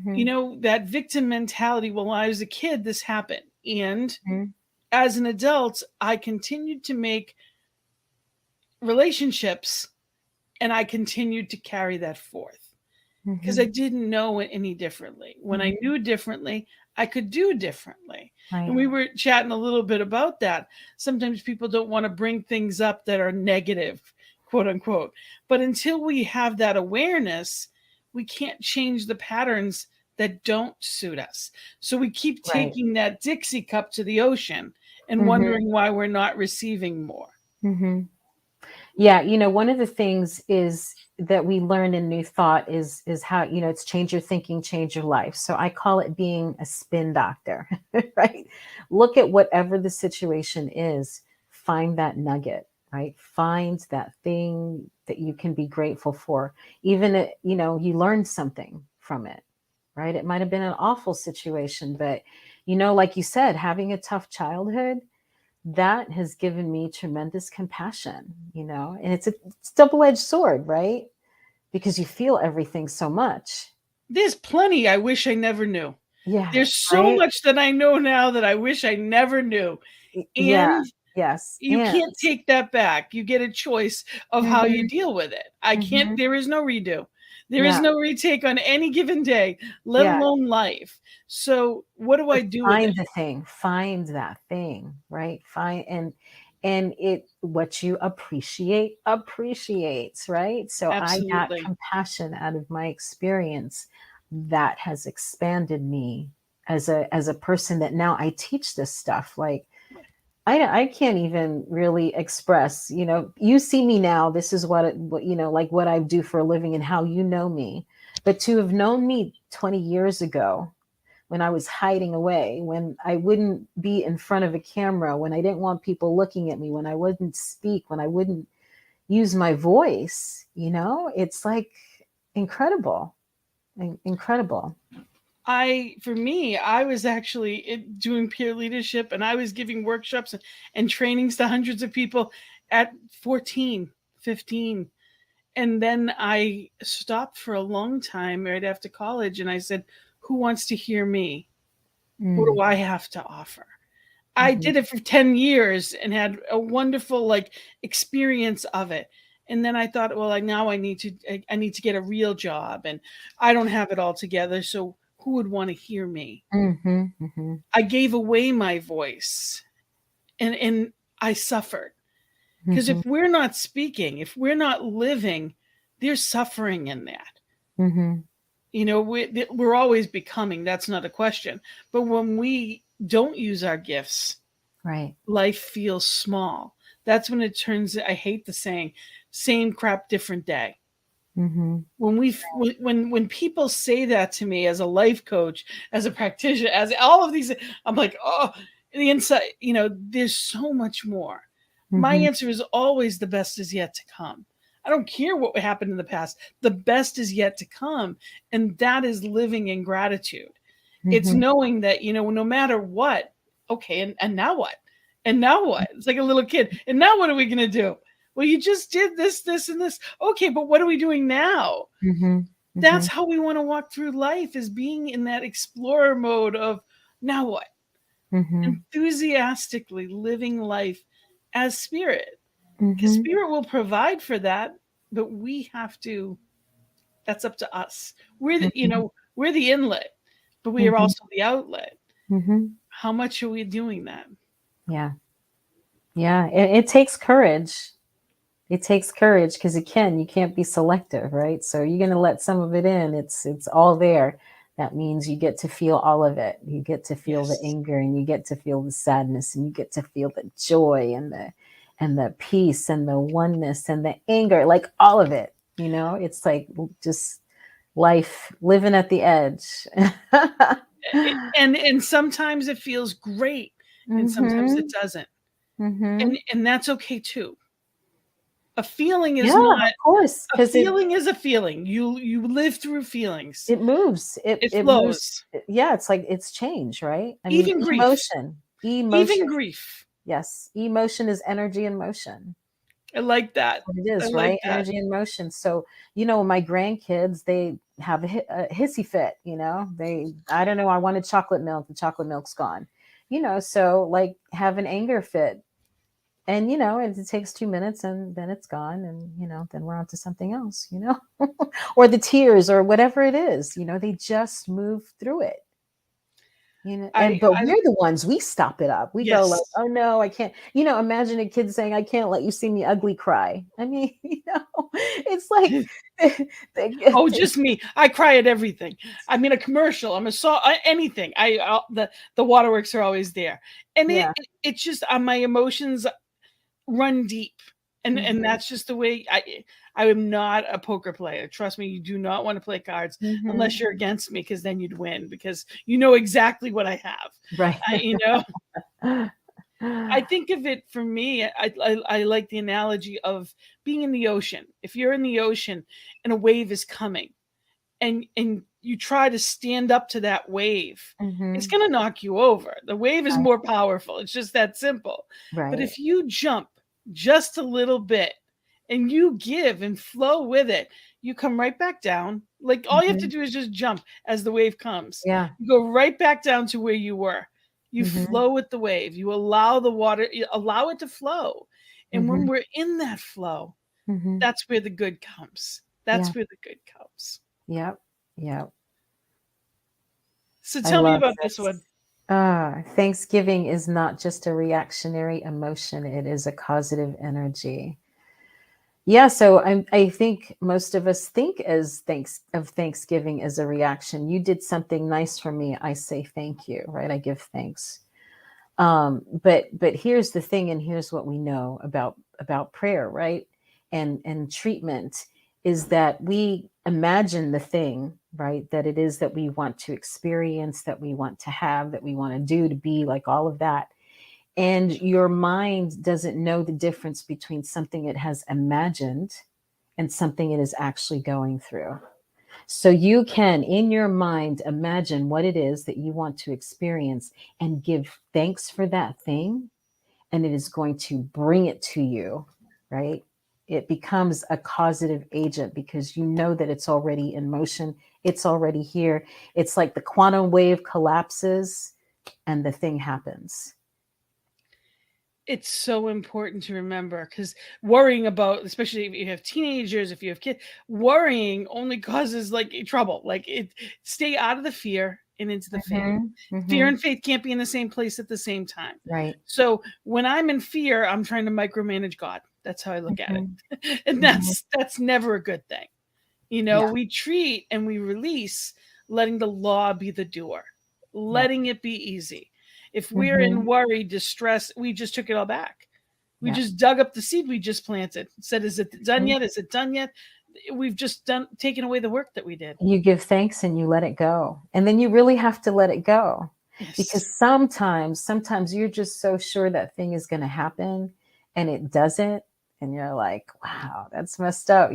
you know, that victim mentality, well, when I was a kid, this happened. And as an adult, I continued to make relationships and I continued to carry that forth because I didn't know it any differently. When I knew differently, I could do differently. Right. And we were chatting a little bit about that. Sometimes people don't want to bring things up that are negative, quote unquote. But until we have that awareness, we can't change the patterns that don't suit us. So we keep taking that Dixie cup to the ocean and wondering why we're not receiving more. Yeah, you know, one of the things is that we learn in New Thought is how, you know, it's change your thinking, change your life. So I call it being a spin doctor, right? Look at whatever the situation is, find that nugget, right? Find that thing that you can be grateful for. Even, you know, you learned something from it, right? It might have been an awful situation, but, you know, like you said, having a tough childhood, that has given me tremendous compassion, you know, and it's a double-edged sword, right? Because you feel everything so much. There's plenty I wish I never knew. Yeah. There's so much that I know now that I wish I never knew. And yes. You can't take that back. You get a choice of how you deal with it. There is no redo. There is no retake on any given day, let alone life. So what do I do with it? Find that thing, right? And it, what you appreciates, right? So Absolutely. I got compassion out of my experience that has expanded me as a person that now I teach this stuff. Like I can't even really express, you know, you see me now, this is what you know, like what I do for a living and how you know me. But to have known me 20 years ago, when I was hiding away, when I wouldn't be in front of a camera, when I didn't want people looking at me, when I wouldn't speak, when I wouldn't use my voice, you know, it's like incredible, incredible. For me, I was actually doing peer leadership, and I was giving workshops and trainings to hundreds of people at 14, 15. And then I stopped for a long time right after college, and I said, who wants to hear me? What do I have to offer? I Mm-hmm. did it for 10 years and had a wonderful like experience of it. And then I thought, well, now I need to get a real job, and I don't have it all together. So who would want to hear me? Mm-hmm. Mm-hmm. I gave away my voice, and I suffered. Because Mm-hmm. if we're not speaking, if we're not living, there's suffering in that. Mm-hmm. You know, we're always becoming. That's not a question. But when we don't use our gifts, Right. life feels small. That's when it turns, I hate the saying, same crap, different day. Mm-hmm. When people say that to me as a life coach, as a practitioner, as all of these, I'm like, oh, the inside, you know, there's so much more. My Mm-hmm. answer is always the best is yet to come. I don't care what happened in the past. The best is yet to come. And that is living in gratitude. It's Mm-hmm. knowing that, you know, no matter what, okay, and now what? And now what? It's like a little kid. And now what are we going to do? Well, you just did this, this, and this. Okay, but what are we doing now? Mm-hmm. Mm-hmm. That's how we want to walk through life, is being in that explorer mode of now what? Mm-hmm. Enthusiastically living life as spirit. Because Mm-hmm. spirit will provide for that, but we have to, that's up to us. Mm-hmm. We're the inlet, but we are Mm-hmm. also the outlet. Mm-hmm. How much are we doing that? Yeah. Yeah. It takes courage. It takes courage because you can't be selective, right? So you're going to let some of it in. It's all there. That means you get to feel all of it. You get to feel the Yes. anger, and you get to feel the sadness, and you get to feel the joy and the peace and the oneness and the anger, like all of it. You know, it's like just life living at the edge. And sometimes it feels great, and sometimes it Mm-hmm. doesn't. Mm-hmm. And that's okay too. A feeling Yeah, is not of course, a because feeling is a feeling. You live through feelings. it moves. It It moves. flows. Yeah, it's like it's change, right? I mean, Even grief. emotion. Even Emotion. grief. Yes. Emotion is energy in motion. I like That's that. what it I is, like right? that. Energy in motion. So, you know, my grandkids, they have a hissy fit, you know, I don't know, I wanted chocolate milk, the chocolate milk's gone, you know, so like have an anger fit. And, you know, it takes 2 minutes and then it's gone. And, you know, then we're on to something else, you know, or the tears or whatever it is, you know, they just move through it. You know, but I we're the ones, we stop it up. We go like, yes. oh no, I can't. You know, imagine a kid saying, "I can't let you see me ugly cry." I mean, you know, it's like, Oh, just me. I cry at everything. I mean, a commercial. I'm a saw anything. The waterworks are always there, and yeah. it's just my emotions run deep, and Hmm. that's just the way I am not a poker player. Trust me, you do not want to play cards unless Hmm. you're against me, because then you'd win, because you know exactly what I have. Right. You know, I think of it for me. I like the analogy of being in the ocean. If you're in the ocean and a wave is coming, and you try to stand up to that wave, it's Hmm. going to knock you over. The wave is more powerful. It's just that simple. But Right. if you jump just a little bit and you give and flow with it, you come right back down. Like all you have to Hmm. do is just jump as the wave comes. Yeah. You go right back down to where you were. You Hmm. flow with the wave. You allow the water, you allow it to flow. And when Hmm. we're in that flow, Hmm. that's where the good comes. Yeah. That's where the good comes. Yep. Yep. So I tell me love about this one. this. Thanksgiving is not just a reactionary emotion, it is a causative energy. Yeah, so I think most of us think of Thanksgiving as a reaction. You did something nice for me, I say thank you, right? I give thanks. But here's the thing, and here's what we know about prayer, right? And treatment is that we imagine the thing right? That it is that we want to experience, that we want to have, that we want to do, to be, like all of that. And your mind doesn't know the difference between something it has imagined and something it is actually going through. So you can, in your mind, imagine what it is that you want to experience and give thanks for that thing, and it is going to bring it to you, right? It becomes a causative agent because you know that it's already in motion, it's already here. It's like the quantum wave collapses and the thing happens. It's so important to remember, because worrying about, especially if you have teenagers, if you have kids, worrying only causes like trouble. Like, it, stay out of the fear and into the faith. Fear Mm-hmm. and faith can't be in the same place at the same time. Right. So when I'm in fear, I'm trying to micromanage God. That's how I look at Mm-hmm. it. And Mm-hmm. that's never a good thing. Yeah. We treat and we release, letting the law be the doer, Yeah. letting it be easy. If we're Mm-hmm. in worry, distress, we just took it all back. We Yeah. just dug up the seed we just planted. Said, is it done Mm-hmm. yet? Is it done yet? We've just taken away the work that we did. You give thanks and you let it go. And then you really have to let it go. Yes. Because sometimes you're just so sure that thing is going to happen and it doesn't. And you're like, wow, that's messed up,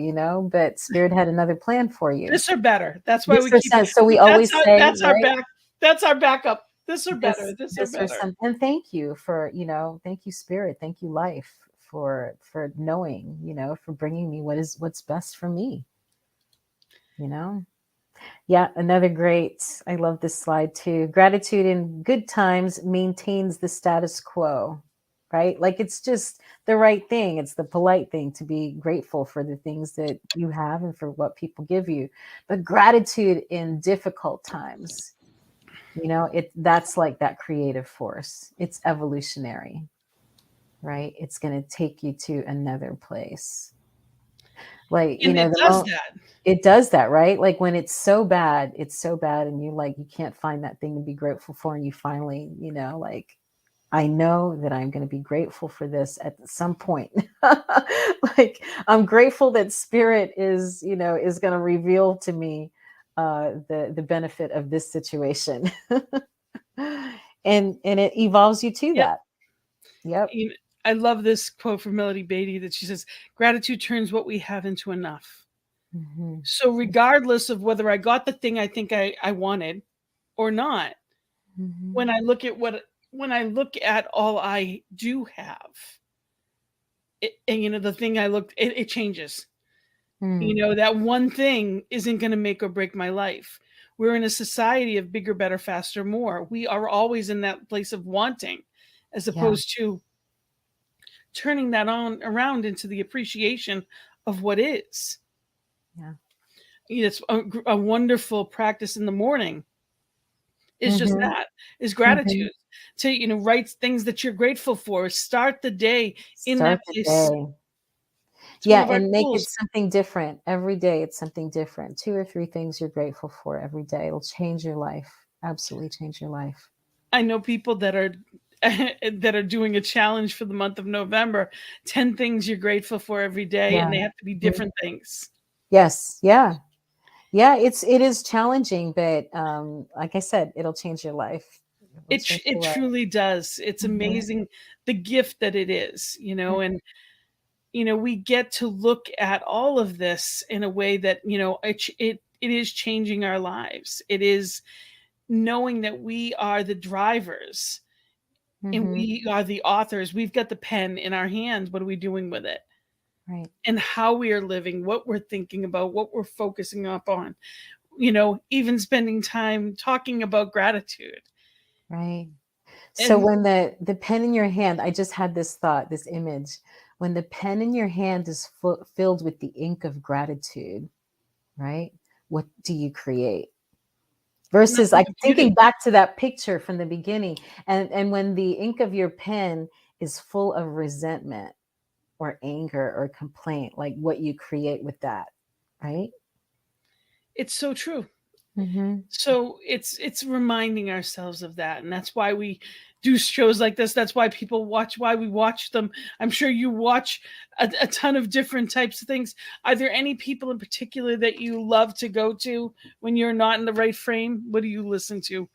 but Spirit had another plan for you. This or better. That's why This we or keep, sense. So we always say, that's our right? back, that's our backup. This or better. This or This or better. something. And thank you for, thank you, Spirit. Thank you, life, for knowing, for bringing me what's best for me, you know? Yeah, another great. I love this slide too. Gratitude in good times maintains the status quo, right? Like it's just the right thing. It's the polite thing to be grateful for the things that you have and for what people give you. But gratitude in difficult times, that's like that creative force. It's evolutionary, right? It's going to take you to another place. Like, And it does that. it does that, right? Like when it's so bad and you can't find that thing to be grateful for. And you finally, like, I know that I'm going to be grateful for this at some point. Like I'm grateful that Spirit is going to reveal to me the benefit of this situation. and it evolves you to Yep. that. Yep. I love this quote from Melody Beatty that she says, gratitude turns what we have into enough. Mm-hmm. So regardless of whether I got the thing I think I wanted or not, Mm-hmm. when I look at all I do have, and the thing it changes. Mm. That one thing isn't going to make or break my life. We're in a society of bigger, better, faster, more. We are always in that place of wanting, as Yeah. opposed to turning that on around into the appreciation of what is. Yeah. It's a wonderful practice in the morning is just Mm-hmm. that, is Mm-hmm. gratitude. To write things that you're grateful for, start the day in that Start the place. day. It's one Yeah, of our and make it tools. something different every day. It's something different. 2 or 3 things you're grateful for every day. It'll change your life. Absolutely change your life. I know people that are that are doing a challenge for the month of November, 10 things you're grateful for every day, and Yeah. they have to be Mhm. different things. Yes. Yeah. Yeah. It is challenging, but like I said, it'll change your life. It'll change It your life. truly does. It's Mhm. amazing the gift that it is, Mhm. and we get to look at all of this in a way that it is changing our lives. It is knowing that we are the drivers and Mhm. we are the authors. We've got the pen in our hands. What are we doing with it? Right. And how we are living, what we're thinking about, what we're focusing up on, even spending time talking about gratitude. Right. So And when the pen in your hand, I just had this thought, this image. When the pen in your hand is filled with the ink of gratitude, right? What do you create? Versus like nothing but thinking beauty. back to that picture from the beginning, and when the ink of your pen is full of resentment or anger or complaint, like what you create with that, right? It's so true. Mm-hmm. So it's reminding ourselves of that, and that's why we do shows like this. That's why people watch, why we watch them. I'm sure you watch a ton of different types of things. Are there any people in particular that you love to go to when you're not in the right frame? What do you listen to?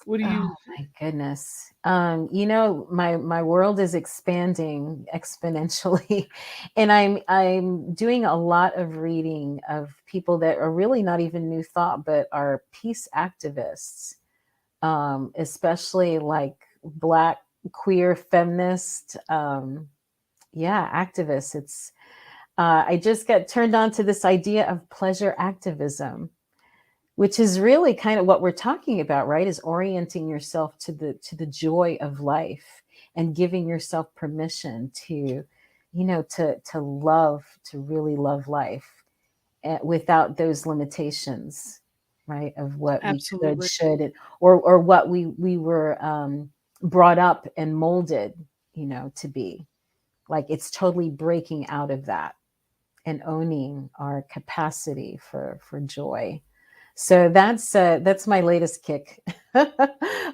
What do Oh you? my goodness. My world is expanding exponentially, and I'm doing a lot of reading of people that are really not even New Thought, but are peace activists, especially like Black queer feminist, activists. It's I just got turned on to this idea of pleasure activism, which is really kind of what we're talking about, right? Is orienting yourself to the joy of life and giving yourself permission to, to love, to really love life, without those limitations, right? Of what we could, Absolutely. should, or what we were brought up and molded, to be. Like, it's totally breaking out of that and owning our capacity for joy. So that's my latest kick. I'm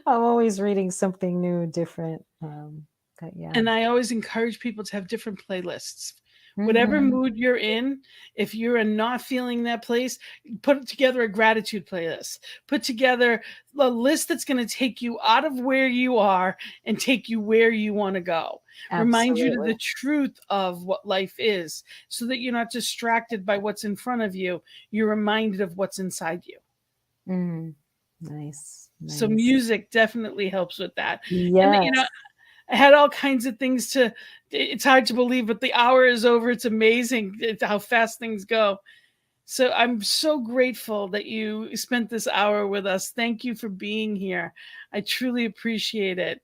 always reading something new, different. But yeah. And I always encourage people to have different playlists. Whatever Mm-hmm. mood you're in, if you're not feeling that place, put together a gratitude playlist. Put together a list that's going to take you out of where you are and take you where you want to go. Remind you to Absolutely. the truth of what life is so that you're not distracted by what's in front of you. You're reminded of what's inside you. Mm. Nice, So nice. music definitely helps with that. And Yes. I had all kinds of things to. It's hard to believe, but the hour is over. It's amazing how fast things go. So I'm so grateful that you spent this hour with us. Thank you for being here. I truly appreciate it.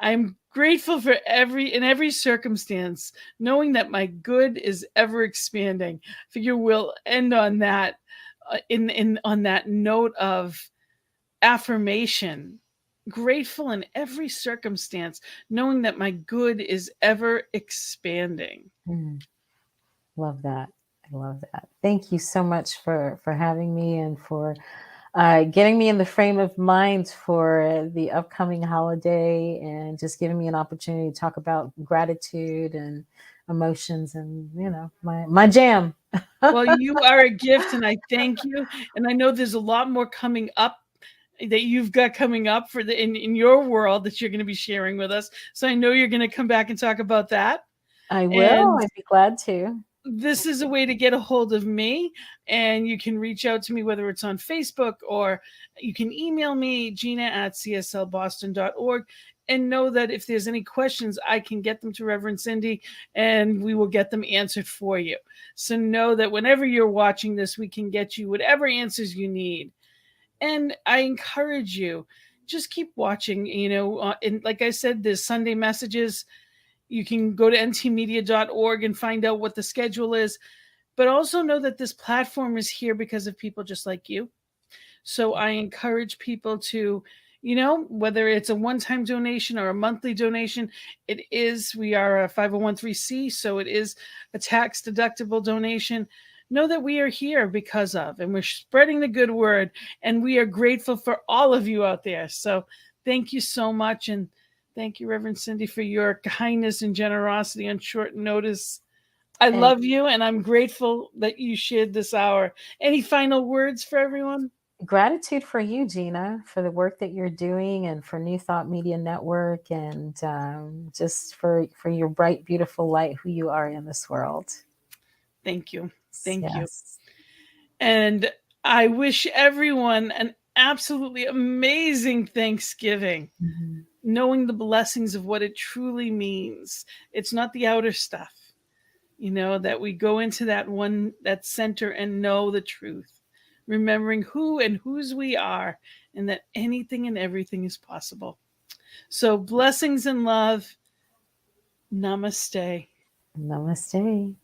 I'm grateful for every circumstance, knowing that my good is ever expanding. I figure we'll end on that, in on that note of affirmation. Grateful in every circumstance, knowing that my good is ever expanding. Mm. Love that. I love that. Thank you so much for having me and for getting me in the frame of mind for the upcoming holiday, and just giving me an opportunity to talk about gratitude and emotions, and my jam. Well, you are a gift, and I thank you. And I know there's a lot more coming up that you've got coming up for in your world that you're going to be sharing with us. So I know you're going to come back and talk about that. I will. And I'd be glad to. this is a way to get a hold of me, and you can reach out to me, whether it's on Facebook or you can email me, gina@cslboston.org, and know that if there's any questions, I can get them to Reverend Cindy and we will get them answered for you. So know that whenever you're watching this, we can get you whatever answers you need. And I encourage you, just keep watching, and like I said, there's Sunday messages. You can go to ntmedia.org and find out what the schedule is. But also know that this platform is here because of people just like you. So I encourage people to, whether it's a one-time donation or a monthly donation, we are a 501c, so it is a tax-deductible donation. Know that we are here because of, and we're spreading the good word, and we are grateful for all of you out there. So thank you so much, and thank you, Reverend Cindy, for your kindness and generosity on short notice. I And love you, and I'm grateful that you shared this hour. Any final words for everyone? gratitude for you, Gina, for the work that you're doing, and for New Thought Media Network, and just for your bright, beautiful light, who you are in this world. Thank you. Thank you. Yes. And I wish everyone an absolutely amazing Thanksgiving, Mm-hmm. knowing the blessings of what it truly means. It's not the outer stuff, that we go into that center and know the truth, remembering who and whose we are, and that anything and everything is possible. So blessings and love. Namaste. Namaste.